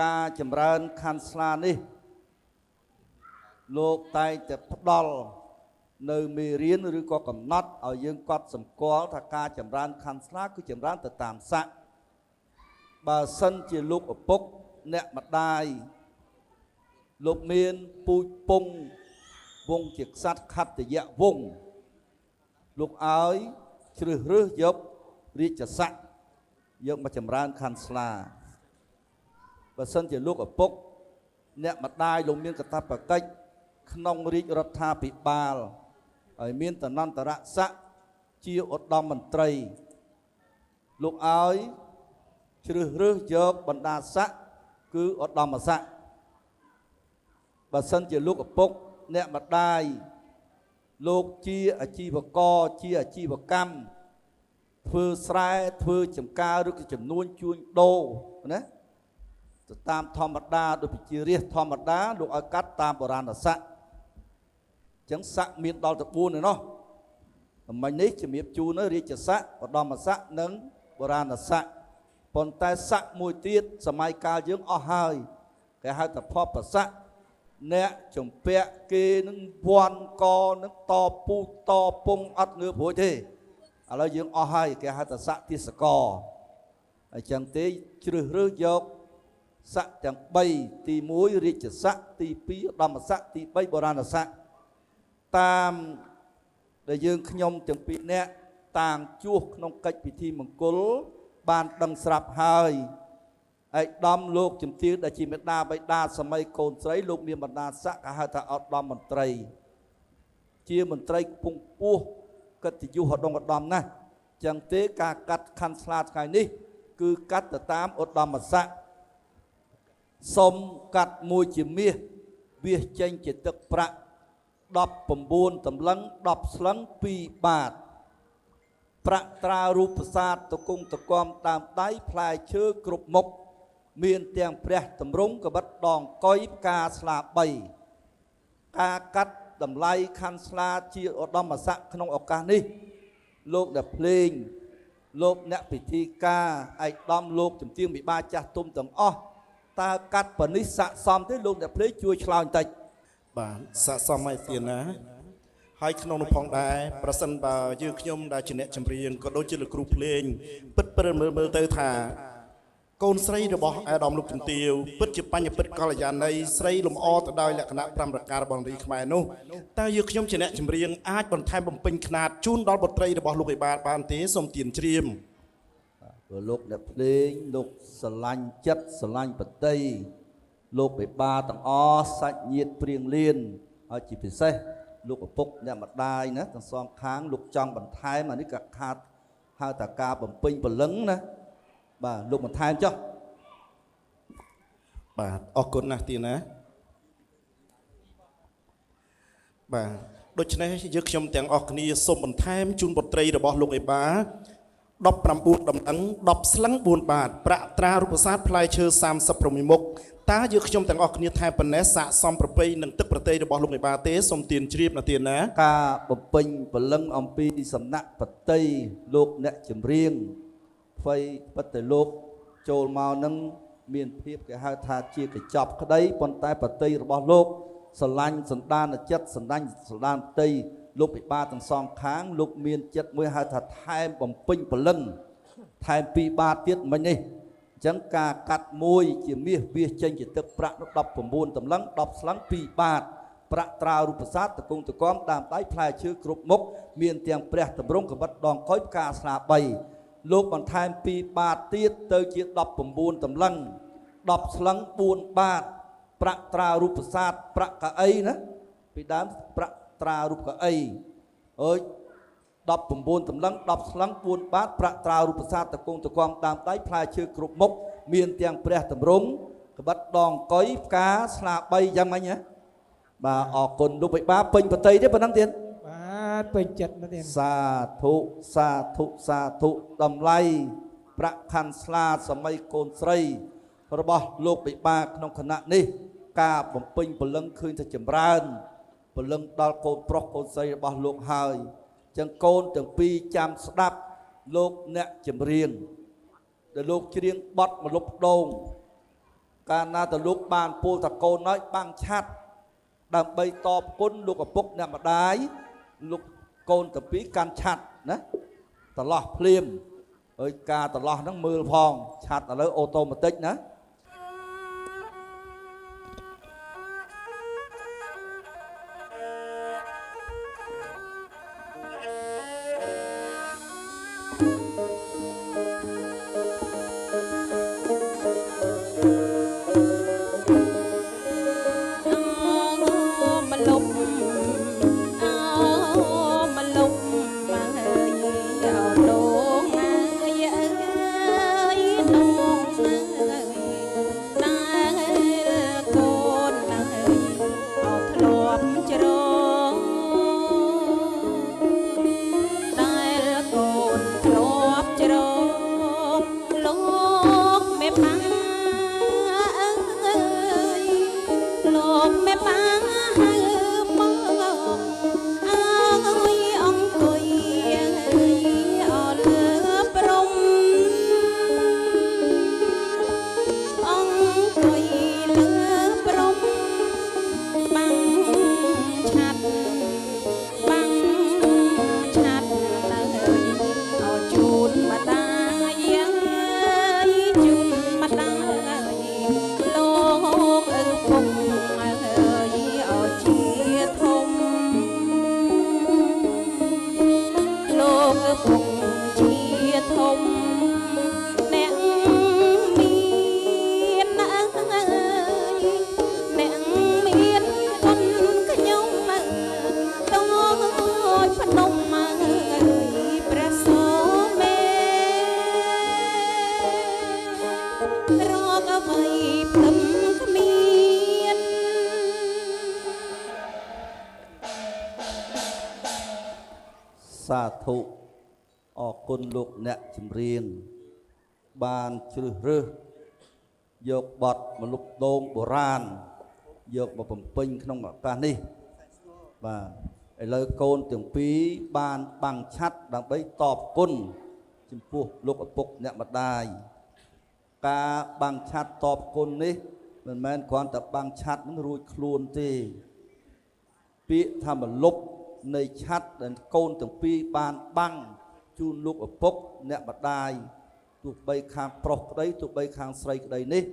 ការចម្រើនខាន់ស្លានេះលោកតែងតែផ្ដល់នៅមេរៀនឬក៏កំណត់ឲ្យយើងកត់សម្គាល់ថាការចម្រើនខាន់ស្លាគឺចម្រើនទៅតាមស័ក្តិបើសិនជាលោកឪពុកអ្នកម្ដាយលោកមានពូជពងវងជាក្សត្រខត្តយៈវងលោកឲ្យជ្រើសរើសយករាជស័ក្តិយកមកចម្រើនខាន់ស្លាបើសិនជាលោកឪពុកអ្នកម្ដាយលោកមានកាតព្វកិច្ចក្នុងរាជរដ្ឋាភិបាលហើយមានតនន្តរស័ក្តិជាឧត្តមមន្ត្រីលោកឲ្យជ្រើសរើសយកបណ្ដាស័ក្តិគឺឧត្តមស័ក្តិបើសិនជាលោកឪពុកអ្នកម្ដាយលោកជាអាជីវករជាអាជីវកម្មធ្វើស្រែធ្វើចម្ការឬក៏ចំនួនជួញដូរណាទៅតាមធម្មតាដូចប្រជារាស្ត្រធម្មតាលោកឲ្យកាត់តាមបុរាណស័ក្តិអញ្ចឹងស័ក្តិមានដល់ទៅ4ឯណោះមិញនេះជំរាបជូននៅរាជស័ក្តិឧត្តមស័ក្តិនិងបុរាណស័ក្តិប៉ុន្តែស័ក្តិមួយទៀតសម័យកាលយើងអស់ហើយគេហៅថាភពស័ក្តិអ្នកជំពាក់គេនឹងវាន់កនឹងតពូតពងអត់ងើបរួចទេឥឡូវយើងអស់ហើយគេហៅថាស័ក្តិទេសកអញ្ចឹងទេជ្រើសរើសយកស័ក្តិទាំង3ទី1រាជស័ក្តិទី2ឧត្តមស័ក្តិទី3បុរាណស័ក្តិតាមដែលយើងខ្ញុំទាំងពីរនាក់តាំងជួសក្នុងកិច្ចពិធីមង្គលបានដឹងស្រាប់ហើយឯកឧត្តមលោកជំទាវដែលជាមេដាបៃតាសម័យកូនស្រីលោកមានបណ្ដាស័ក្តិគេហៅថាឧត្តមមន្ត្រីជាមន្ត្រីខ្ពង់ខ្ពស់កិត្តិយសឧត្តមណាស់ចឹងទេការកាត់ខាន់ស្លាថ្ងៃនេះគឺកាត់ទៅតាមឧត្តមស័ក្តិសុំកាត់មួយជាមាសវាសចេញជាទឹកប្រាក់19តម្លឹង10ស្លឹង2បាតប្រាក់ត្រារូបប្រាសាទតគង់តគំតាមដៃផ្លែឈើគ្រប់មុខមានទាំងព្រះតម្រង់កបិតដងកុយផ្កាស្លា3ការកាត់តម្លៃខាន់ស្លាជាឧត្តមស័ក្តិក្នុងឱកាសនេះលោកអ្នកភ្លេងលោកអ្នកពិធីការឯកឧត្តមលោកជំទាវមេបាចាស់ទុំទាំងអស់តើកាត់ប៉នេះស័ក្តិសមទេលោកអ្នកភ្លេងជួយឆ្លើយបន្តិចបាទស័ក្តិសមហើយទៀតណាហើយក្នុងនោះផងដែរប្រសិនបើយើងខ្ញុំដែលជាអ្នកចម្រៀងក៏ដូចជាលោកគ្រូភ្លេងពិតព្រិលមើលទៅថាកូនស្រីរបស់អាដាមលោកជំទាវពិតជាបញ្ញពិតកល្យាណីស្រីលំអទៅដោយលក្ខណៈ5ប្រការរបស់នារីខ្មែរនោះតើយើងខ្ញុំជាអ្នកចម្រៀងអាចបន្ថែមបំពេញຂະຫນាតជូនដល់បុត្រីរបស់លោកឯបានទេសូមទានជ្រាបព្រោះលោកអ្នកភ្លេងលោកស្រឡាញ់ចិត្តស្រឡាញ់បតីលោកបេបាទាំងអស់សាច់ញាតិព្រៀងលៀនហើយជាពិសេសលោកឪពុកអ្នកម្ដាយណាទាំងសងខាងលោកចង់បន្ថែមអានេះក៏ខាតហៅថាការបំពេញព្រលឹងណាបាទលោកបន្ថែមចុះបាទអរគុណណាស់ទីណាបាទដូច្នេះយើងខ្ញុំទាំងអស់គ្នាសូមបន្ថែមជូនបុត្រីរបស់លោកឯបា19ដំណឹង10ស្លឹង4បាតប្រាក់ត្រារូបសាទផ្លែឈើ36មុខតើយើងខ្ញុំទាំងអស់គ្នាថែប៉ុណ្ណេះស័ក្តិសមប្រពៃនឹងទឹកប្រតិរបស់លោកឯបាទេសូមទានជ្រាបណាទានណាការបំពេញព្រលឹងអំពីសំណាក់ប្រតិលោកអ្នកចម្រៀងអ្វីបិទតែលោកចូលមកនឹងមានភាពគេហៅថាជាកញ្ចប់ក្តីប៉ុន្តែប្រតិរបស់លោកស្រឡាញ់សន្តានចិត្តសន្តានប្រតិលោកពិបាកទាំងសងខាងលោកមានចិត្តមួយហៅថាថែមបំពេញព្រលឹងថែម2បាតទៀតមិញនេះអញ្ចឹងការកាត់មួយជាមាសវាសចេញជាទឹកប្រាក់19តម្លឹង10ស្លឹង2បាតប្រាក់ត្រារូបប្រាសាទតគង់តគំតាមដៃផ្លែឈើគ្រប់មុខមានទាំងព្រះតម្រង់កបិតដងកុយផ្កាស្លា3លោកបន្ថែម2បាតទៀតទៅជា19តម្លឹង10ស្លឹង4បាតប្រាក់ត្រារូបប្រាសាទប្រាក់កៅអីណាពីដើមប្រាក់ត្រារូបកៅអីអើយ19តម្លឹង10ស្លឹង4បាតប្រាក់ត្រារូបប្រាសាទតគង់តគំតាមដៃផ្លែឈើគ្រប់មុខមានទាំងព្រះតម្រង់ក្បិតដងកុយផ្កាស្លា3យ៉ាងម៉េចណាបាទអរគុណលោកបិបាពេញបតីទេប៉ុណ្ណឹងទៀតបាទពេញចិត្តណាស់ទៀតសាធុសាធុសាធុតម្លៃប្រាក់ខាន់ស្លាសម័យកូនស្រីរបស់លោកបិបាក្នុងគណៈនេះការបំពេញព្រលឹងឃើញតែចម្រើនព្រលឹងដល់កូនប្រុសកូនស្រីរបស់លោកហើយចឹងកូនទាំងពីរចាំស្ដាប់លោកអ្នកចម្រៀងដែលលោកច្រៀងបទមលុបដូង កាលណាតលោកបានពូលតកូនហើយបាំងឆាត់ដើម្បីតបគុណលោកឪពុកអ្នកម្ដាយលោកកូនទាំងពីរកាន់ឆាត់ណាត្រឡោះភ្លាមហើយការត្រឡោះហ្នឹងមើលផងឆាត់ឥឡូវអូតូម៉ាទិកណា សាធុអរគុណលោកអ្នកចម្រៀងបានជ្រើសរើសយកបទមលុបដូងបុរាណយកមកបំពេញក្នុងឱកាសនេះបាទឥឡូវកូនទាំងពីរបានបាំងឆាត់ដើម្បីតបគុណចំពោះលោកឪពុកអ្នកម្ដាយការបាំងឆាត់តបគុណនេះមិនមែនគ្រាន់តែបាំងឆាត់នឹងរួចខ្លួនទេពាក្យថាមលុបនៃឆាត់ដែលកូនទាំងពីរបានបាំងជូនលោកឪពុកអ្នកម្ដាយទោះបីខាងប្រុសក្តីទោះបីខាងស្រីក្តីនេះ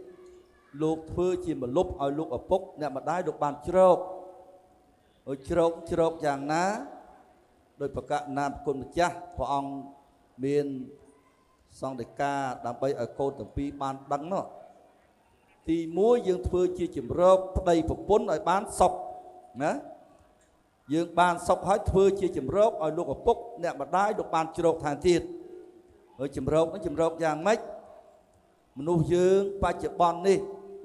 លោកធ្វើជាមលុបឲ្យលោកឪពុកអ្នកម្ដាយលោកបានជ្រោកឲ្យជ្រោកយ៉ាងណាដោយប្រកាសណាមគុណម្ចាស់ព្រះអង្គមានសង្ឃដីកាដើម្បីឲ្យកូនទាំងពីរបានដឹងនោះទី1យើងធ្វើជាជំរកប្តីប្រពន្ធឲ្យបានសុខណាយើងបានសុខហើយធ្វើជាជំរកឲ្យលោកឪពុកអ្នកម្ដាយលោកបានជ្រោកថែមទៀតហើយជំរកនេះជំរកយ៉ាងម៉េចមនុស្សយើងបច្ចុប្បន្ននេះ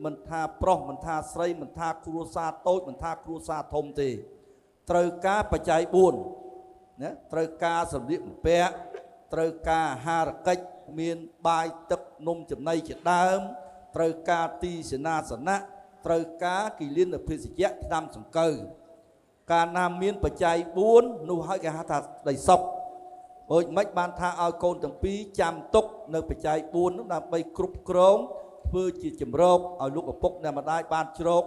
មិនថាប្រុសមិនថាស្រីមិនថាគ្រួសារតូចមិនថាគ្រួសារធំទេត្រូវការបច្ច័យ4ណាត្រូវការសម្លៀកបំពាក់ត្រូវការអាហារកិច្ចមានបាយទឹកនំចំណីជាដើមត្រូវការទីសេនាសនៈត្រូវការគិលានភេសជ្ជៈឆ្នាំសង្កូវកាលណាមានបច្ច័យ4នោះហើយគេហៅថាដីសុខអូចមិនបានថាឲ្យកូនទាំងពីរចាំទុកនៅបច្ច័យ4នោះដើម្បីគ្រប់គ្រងធ្វើជាជំរកឲ្យលោកឪពុកអ្នកម្ដាយបានជ្រោក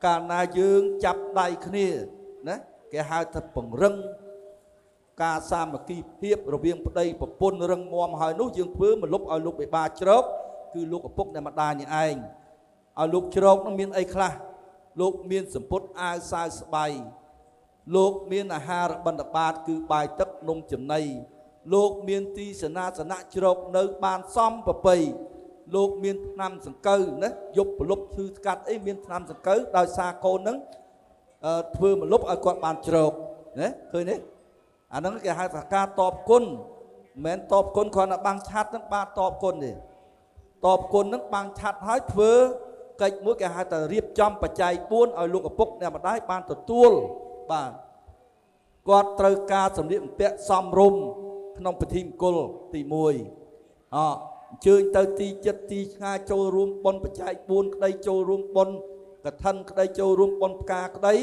កាលណាយើងចាប់ដៃគ្នាណាគេហៅថាពង្រឹងការសាមគ្គីភាពរវាងប្តីប្រពន្ធរឹងមាំហើយនោះយើងធ្វើមកលុបឲ្យលោកបិបាជ្រោកគឺលោកឪពុកអ្នកម្ដាយនេះឯងឲ្យលោកជ្រោកនោះមានអីខ្លះលោកមានសម្ពុតអាវសាវស្បៃលោកមានអាហារបិណ្ឌបាតគឺបាយទឹកនំចំណីលោកមានទីសេនាសនៈជ្រោកនៅបានសំប្រពៃលោកមានថ្នាំសង្កូវណាយប់ប្រលប់ឈឺស្កាត់អីមានថ្នាំសង្កូវដោយសារកូននឹងធ្វើមកលុបឲ្យគាត់បានជ្រោកណាឃើញទេអាហ្នឹងគេហៅថាការតបគុណមិនមែនតបគុណគ្រាន់តែបាំងឆាត់ហ្នឹងបានតបគុណទេតបគុណហ្នឹងបាំងឆាត់ហើយធ្វើកិច្ចមួយគេហៅថារៀបចំបច្ច័យ4ឲ្យលោកឪពុកអ្នកម្ដាយបានទទួលបាទគាត់ត្រូវការសម្លៀកបំពាក់សមរម្យក្នុងពិធីមង្គលទី1អញ្ជើញទៅទីចិត្តទីឆ្ងាយចូលរួមបុណ្យបច្ច័យ4ក្តីចូលរួមបុណ្យកឋិនក្តីចូលរួមបុណ្យផ្កាក្តី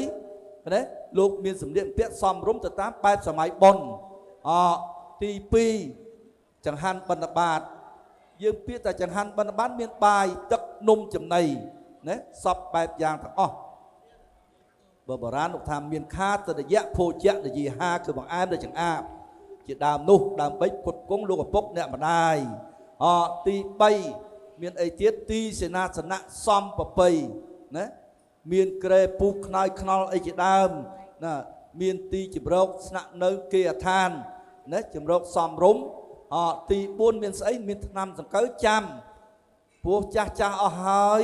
ណាលោកមានសម្លៀកបំពាក់សមរម្យទៅតាមបែបសម័យបុណ្យទី2ចង្ហាន់បិណ្ឌបាត យើងពាក្យតែចង្ហាន់បិណ្ឌបាតមានបាយទឹកនំចំណីណាសពបែបយ៉ាងទាំងអស់បើបុរាណលោកថាមានខាតរយៈភោជៈនិយាហាគឺបង្អែមដែលចង្អាបជាដើមនោះដើម្បីផ្គត់ផ្គង់លោកឪពុកអ្នកម្ដាយទី3មានអីទៀតទីសេនាសនៈសំប្រពៃណាមានក្រែពុះខ្នើយខ្នល់អីជាដើមណាមានទីជំរកស្នាក់នៅគេអឋានណាជំរកសំរុំទី4មានស្អីមានថ្នាំសង្កូវចាំពោះចាស់អស់ហើយ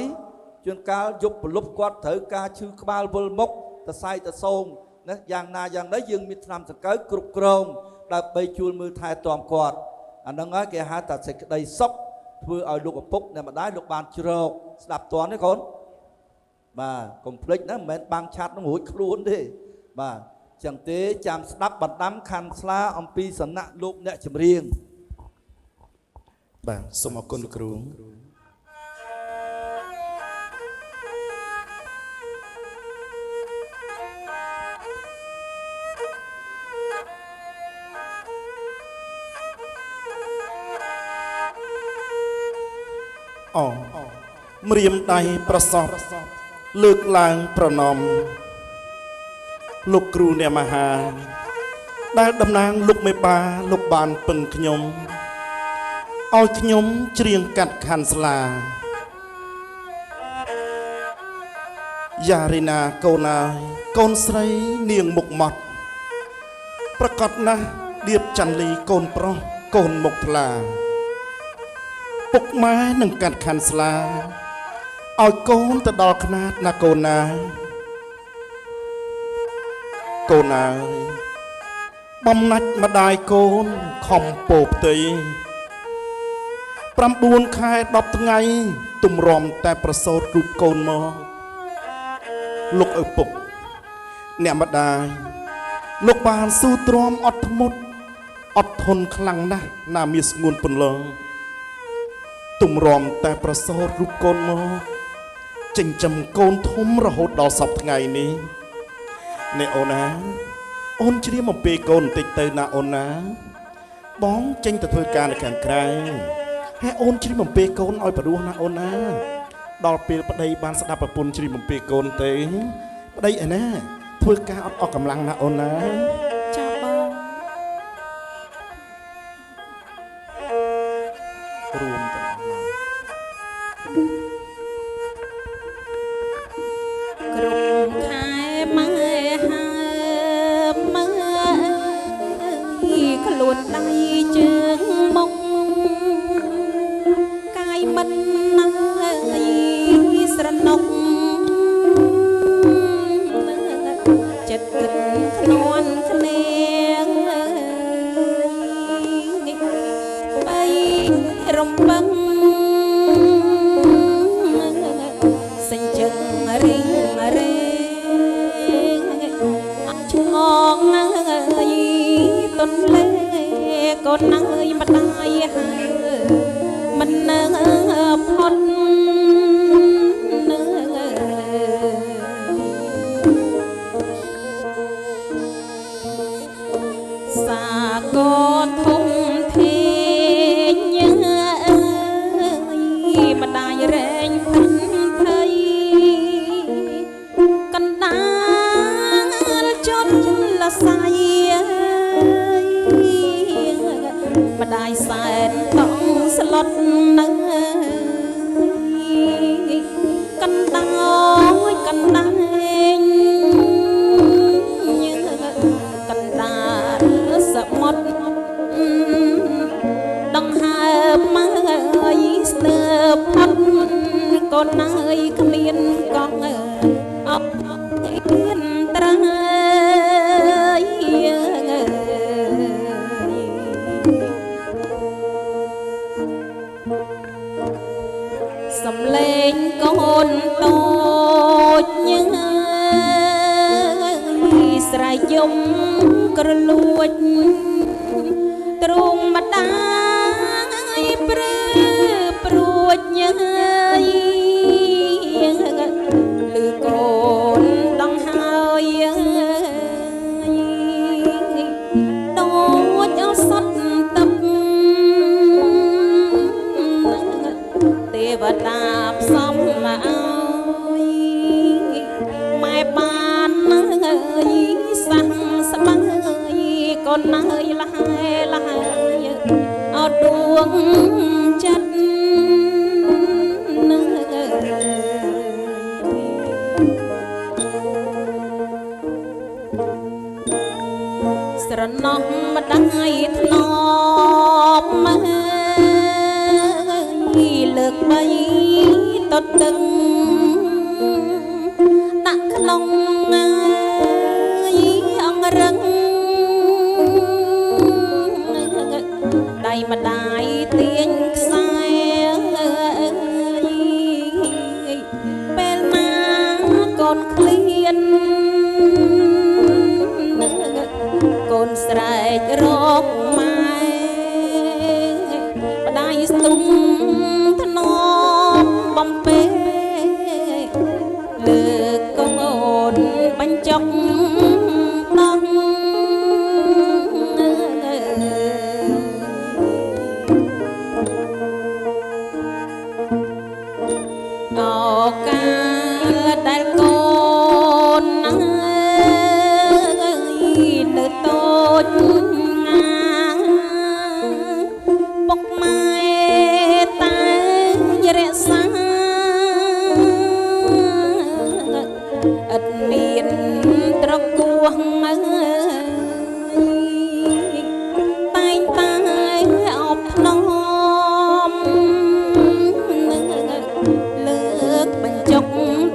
ជួនកាលយប់ប្រលប់គាត់ត្រូវការឈឺក្បាលវិលមុខតសៃតសោងណាយ៉ាងណាយ៉ាងណីយើងមានថ្នាំសង្កូវគ្រប់គ្រងដើម្បីជួលមើលថែទាំគាត់អាហ្នឹងហើយគេហៅថាសេចក្តីសុខធ្វើឲ្យលោកឪពុកអ្នកម្ដាយលោកបានជ្រកស្ដាប់តន់ទេកូនបាទកុំភ្លេចណាមិនមែនបាំងឆាត់នឹងរួចខ្លួនទេបាទចឹងទេចាំស្ដាប់បណ្ដាំខាន់ស្លាអំពីសំណាក់លោកអ្នកចម្រៀងបាទសូមអរគុណលោកគ្រូម្រាមដៃប្រសពលើកឡើងប្រណម្យលោកគ្រូអ្នកមហាដែលតំណាងលោកមេបាលោកបានពឹងខ្ញុំឲ្យខ្ញុំច្រៀងកាត់ខាន់ស្លាយ៉ារីណាកូនអើយកូនស្រីនាងមុខម៉ត់ប្រកាសណាស់ដៀបច័ន្ទលីកូនប្រុសកូនមុខថ្លាពុកម៉ែនឹងកាត់ខាន់ស្លាឲ្យកូនទៅដល់ខ្នាតណាកូនណាកូនអើយបំណាច់ម្ដាយកូនខំពោផ្ទៃ9ខែ10ថ្ងៃទំរំតែប្រសូតរូបកូនមកលោកឪពុកអ្នកម្ដាយលោកបានស៊ូទ្រាំអត់ធ្មត់អត់ធន់ខ្លាំងណាស់ណាមានស្ងួនពន្លងទំរំតែប្រសូតរូបកូនមកចិញ្ចឹមកូនធំរហូតដល់សពថ្ងៃនេះអ្នកអូនណាអូនច្រៀងអំពីកូនបន្តិចទៅណាអូនណាបងចេញទៅធ្វើការនៅខាងក្រៅហើយអូនច្រៀងអំពីកូនឲ្យព្រោះណាអូនណាដល់ពេលប្តីបានស្ដាប់ប្រពន្ធច្រៀងអំពីកូនទេប្តីឯណាធ្វើការអត់កម្លាំងណាអូនណាចាបងរួមទៅគ្រប់ខែម៉ែហើម៉ែខ្លួនដៃជើងមកកាយមិនណាយស្រណុកចិត្តគិតខ្នាន់គ្នាបីរំពឹងសេចក្ដីរីងរែងឆ្ងងណាយទុនលេកូនណាយម្ដាយហើយមិននឹងផុតសាកូនធំធេញម្ដាយរែងពិនភ័យកណ្ដាលជន់លស័យម្ដាយសែនต้องស្លុតនៅកណ្ដាលកណ្ដាលកណ្ដាលសមុទ្រដង្ហើមមកស្ទើរផុតកូនអើយគ្មានកង់អត់មានត្រង់សំលេងកូនតូចស្រែកយំក្រលួចទ្រង់ម្ដាយព្រឺព្រួចញើយលឺកូនដងហើយដូចអសត់ទឹក កូនអើយលហើយអត់ដួងចិត្តនឹងស្រណោះម្ដាយធ្នមមកលើកបីតតឹងដាក់ក្នុងអង្រឹងដៃម្ដាយទាញខ្សែពេលណាកូនឃ្លានកូនស្រែករកម៉ែម្ដាយស្ទុំធ្នមបំពេលើកូនបញ្ចុកដោះឱកាសដែលកូននៅតូចងាពុកម៉ែតែរក្សាឥតមានត្រកួងតែងតែអបថ្នមលើកបញ្ចុក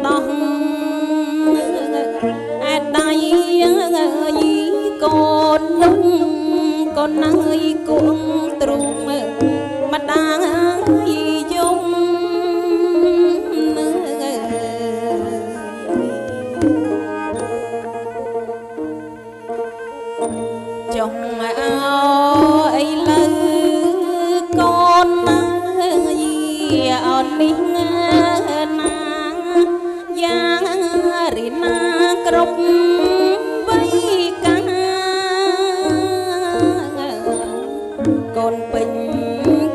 ដោះឯដៃកូនนุ่งកូនអើយគួងទ្រូងម្ដាយយំចង់អើយលើកូនអើយអត់នេះណាយ៉ាងរីណាគ្រប់វ័យកាកូនពេញ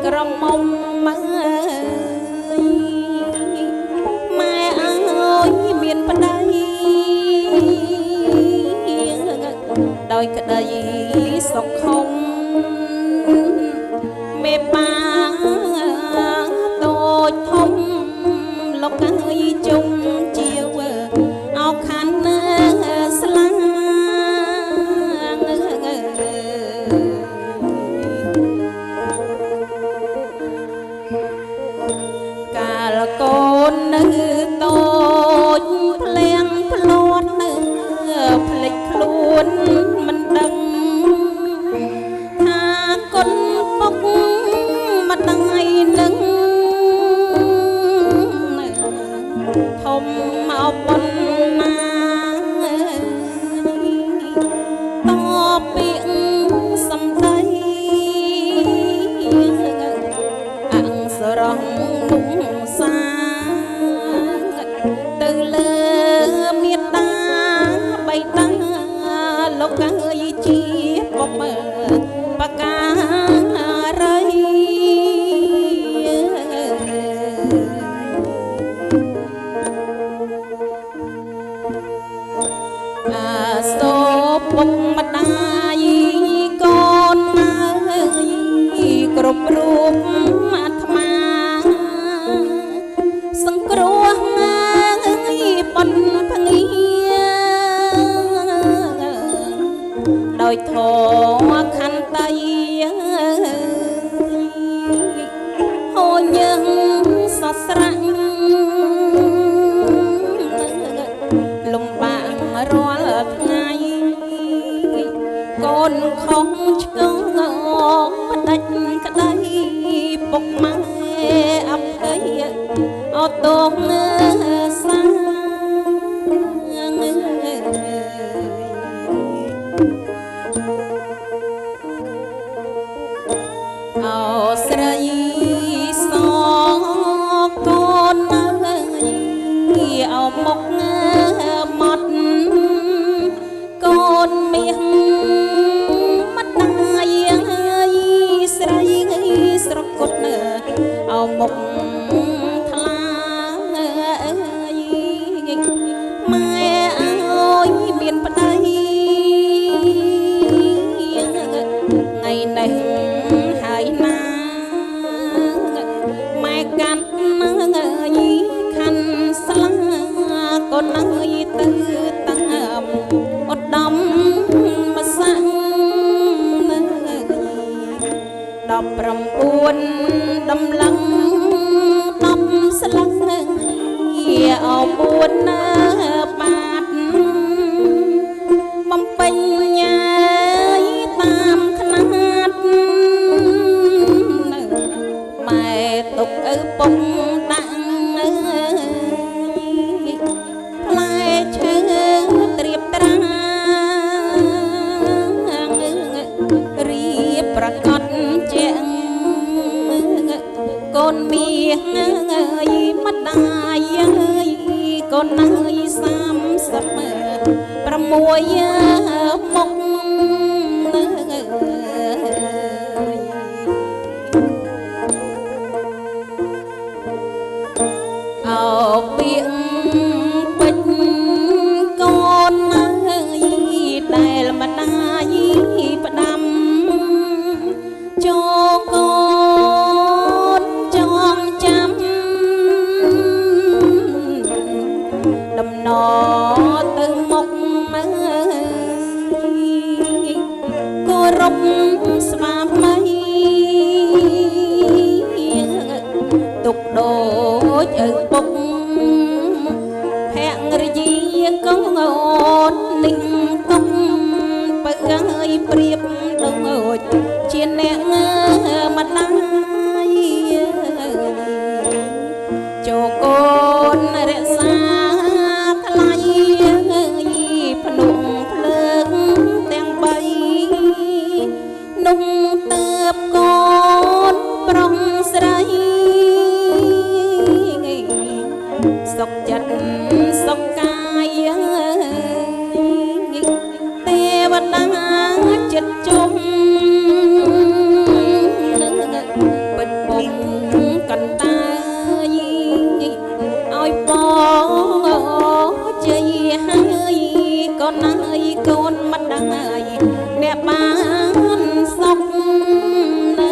ក្រមុំមើម៉ែអើយមានប្តីដោយក្តីសុខខំមេបាតូចធំលោកអើយជុំជាវអោខានស្លាកាលកូននៅតូចភ្លៀងភ្លួនភ្លេចខ្លួនមិនដឹងថាគុណពុកម្ដាយនឹងធំមកប៉ុណ្ណាតពាក្យសំដីអង្គសរងមុខសាទៅលើមេត្តាបៃតាលោកអើយជាពុកបការីសូពុកម្ដាយកូនអើយគ្រប់រូបអាត្មាសង្គ្រោះប៉ុនភ្ងាដោយធម៌ខន្តីហូនយើងសស្រាក់លំបាករាល់ថ្ងៃកូនខំឆ្កងដាច់ក្តីពុកម៉ែអភ័យអត់ទោសសាអោស្រីសកូនអើយអោមុខមាត់កូនមាសម្ដាយអើយស្រីស្រគត់អោមុខថ្លាអើយម៉ែអើយមានប្តី នអើយទៅតាមឧត្តមមកសាំង19ដំឡឹង10ស្លឹកអោ4ណាបាតបំពេញញ៉ាយតាមខ្នាតម៉ែទុកឪពុកដាក់ផ្លែឈើត្រៀបត្រារៀបប្រកាសជាងកូនមាសអើយម្ដាយអើយកូនអើយ36មុខអោពាក្យពេចកូនអើយដែលម្ដាយផ្ដាំចូលកូនចងចាំដំណទៅមុខមើគោរពស្វាមីទុកដូចឪពុកភរិយាកូននេះទុកបើឲ្យប្រៀបដូចជាអ្នកម្ដាយចូលកូនរក្សាថ្លៃភ្នំភ្លើងទាំង3นุ่มเติบกอนប្រុងស្រីសុខចិត្តសុខកាយទេវតាចិត្តជុំពិតពុំកន្តើយឲ្យបងជ័យហើយកូនអើយកូនមិនដឹងហើយអ្នកបានសុខហើ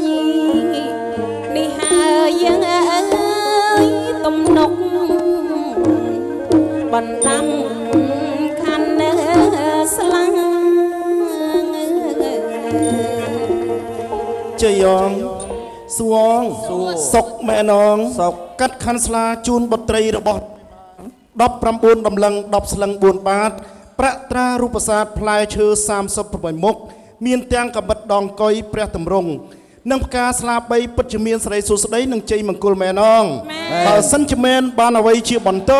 យនេះហើយអើយទំនុកបណ្ដាំខាន់ស្លាងជយងសួងសុកម៉ែនងសុកកាត់ខាន់ស្លាជូនបុត្រីរបស់19ដំឡឹង10ស្លឹង4បាតប្រាក់ត្រារូបសាទផ្លែឈើ36មុខមានទាំងកំបិតដងកុយព្រះតម្រង់និងផ្កាស្លា3ពិតជាមានសេរីសួស្តីនិងជ័យមង្គលមែនងបើសិនជាមែនបានអ្វីជាបន្ត